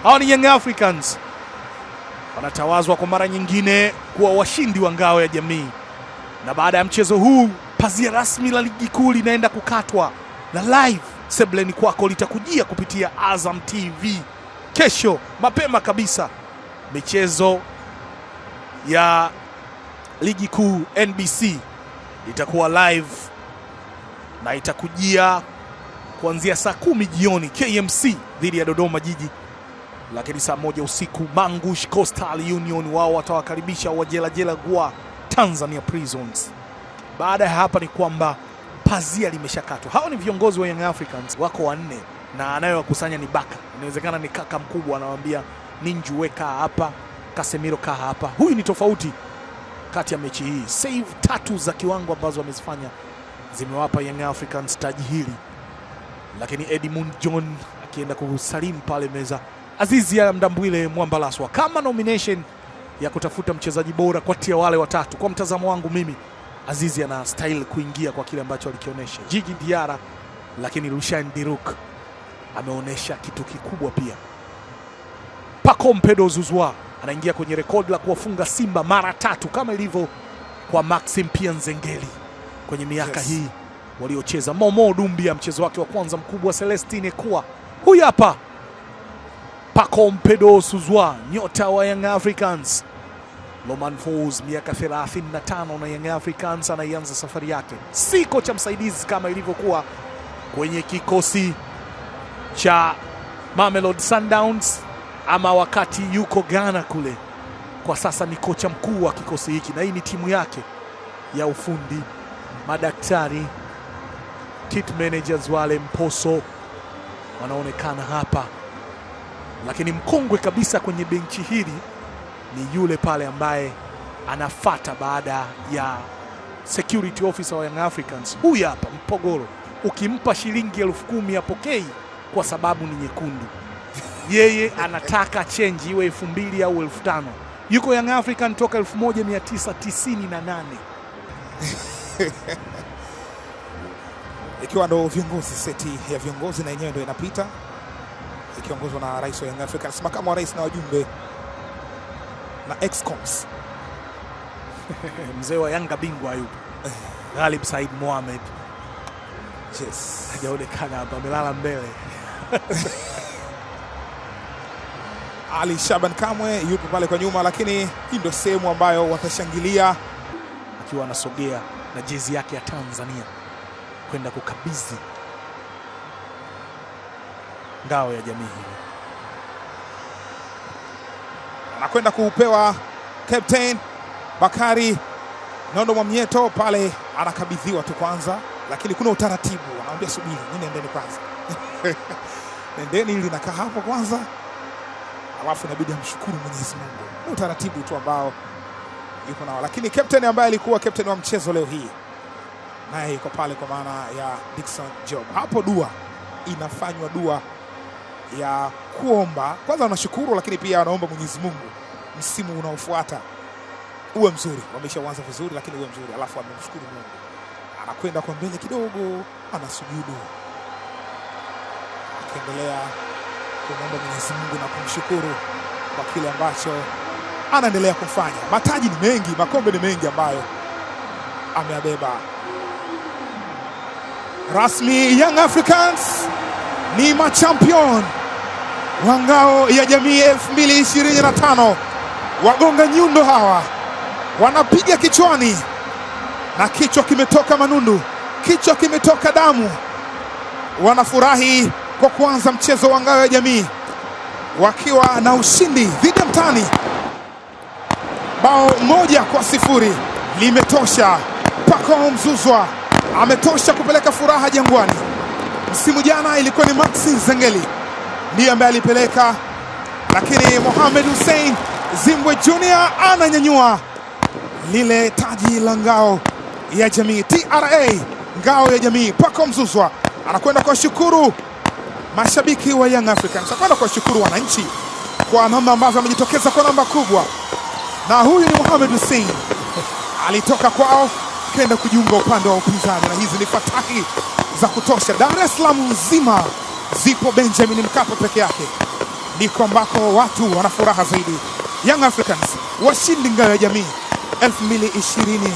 Hawa ni Young Africans, wanatawazwa kwa mara nyingine kuwa washindi wa ngao ya jamii. Na baada ya mchezo huu, pazia rasmi la ligi kuu linaenda kukatwa na live sebleni kwako litakujia kupitia Azam TV. Kesho mapema kabisa michezo ya ligi kuu NBC itakuwa live na itakujia kuanzia saa 10 jioni KMC dhidi ya Dodoma Jiji, lakini saa 1 usiku Mangush Coastal Union wao watawakaribisha Wajelajela Gwa Tanzania Prisons. Baada ya hapa ni kwamba pazia limeshakatwa. Hao ni viongozi wa Young Africans, wako 4 na anayewakusanya ni Baka. Inawezekana ni kaka mkubwa anawaambia Ninju weka hapa, Casemiro kaa hapa. Huyu ni tofauti kati ya mechi hii. Save 3 za kiwango ambazo wamezifanya zimewapa Young Africans taji hili. Lakini Edmund John akienda kusalimu pale meza Azizi ya Mdambwile Mwambalaswa kama nomination ya kutafuta mchezaji bora kati ya wale watatu. Kwa mtazamo wangu mimi, Azizi ana style kuingia kwa kile ambacho alikionyesha. Jigi Diara, lakini Rushain Diruk ameonyesha kitu kikubwa pia. Pacome Pedro Zouzoua anaingia kwenye rekodi la kuwafunga Simba mara 3 kama ilivyo kwa Maxim Pia Nzengeli kwenye miaka hii waliocheza. Momo Dumbia mchezo wake wa kwanza mkubwa. Celestine Ekua, huyu hapa Pacome Pedro Zouzoua, nyota wa Young Africans. Loman Folz miaka 35 na Young Africans anaianza safari yake. Si kocha msaidizi kama ilivyokuwa kwenye kikosi cha Mamelodi Sundowns ama wakati yuko Ghana kule. Kwa sasa ni kocha mkuu wa kikosi hiki na hii ni timu yake ya ufundi, madaktari, kit managers wale Mposo wanaonekana hapa. Lakini mkongwe kabisa kwenye benchi hili ni yule pale ambaye anafata baada ya security officer wa Young Africans. Huyu hapa Mpogoro, ukimpa shilingi 10,000 apokei kwa sababu ni nyekundu. Yeye anataka change iwe 2,000 au 5,000. Yuko Young African toka 1998. Ikiwa ndo viongozi, seti ya viongozi na yenyewe ndo inapita ikiongozwa na rais wa Young Africans, makamu wa rais na wajumbe na ex-coms. Mzee wa Yanga bingwa yupo Ghalib Said Mohamed. Yes. Hajaonekana hapa, amelala mbele. Ali Shaban Kamwe yupo pale kwa nyuma, lakini hii ndio sehemu ambayo watashangilia akiwa anasogea na jezi yake ya Tanzania kwenda kukabidhi ngao ya jamii hii. Anakwenda kupewa Captain Bakari Nondo Mwamnyeto pale, anakabidhiwa tu kwanza, lakini kuna utaratibu. Anaambia subiri, nini endeni kwanza. Nendeni ili nakaa hapo kwanza, alafu inabidi amshukuru Mwenyezi Mungu. Ni utaratibu tu ambao yuko nao. Lakini captain ambaye alikuwa captain wa mchezo leo hii naye yuko pale kwa maana ya Dickson Job. Hapo dua inafanywa, dua ya kuomba. Kwanza wanashukuru, lakini pia wanaomba Mwenyezi Mungu msimu unaofuata uwe mzuri. Wameshaanza vizuri, lakini uwe mzuri. Alafu amemshukuru Mungu. Anakwenda kwa mbele kidogo, anasujudu. Akiendelea kumwomba Mwenyezi Mungu na kumshukuru kwa kile ambacho anaendelea kufanya. Mataji ni mengi, makombe ni mengi ambayo ameabeba. Rasmi Young Africans ni machampion wa ngao ya jamii 2025. Wagonga nyundo hawa wanapiga kichwani na kichwa kimetoka manundu, kichwa kimetoka damu. Wanafurahi kwa kuanza mchezo wa ngao ya jamii wakiwa na ushindi dhidi ya mtani. Bao 1-0 limetosha. Pacome Zouzoua ametosha kupeleka furaha Jangwani. Msimu jana ilikuwa ni Maxim Nzengeli ndiye ambaye alipeleka, lakini Mohamed Hussein Zimbwe Junior ananyanyua lile taji la ngao ya jamii, TRA ngao ya jamii. Pacome Zouzoua anakwenda kuwashukuru mashabiki wa Young Africans, anakwenda kuwashukuru wananchi kwa namna ambavyo amejitokeza kwa namba kubwa. Na huyu ni Mohamed Hussein, alitoka kwao kenda kujiunga upande wa upinzani, na hizi ni fataki za kutosha. Dar es Salaam nzima zipo Benjamin Mkapa peke yake. ndiko ambako watu wana furaha zaidi. Young Africans washindi ngao ya jamii 2025.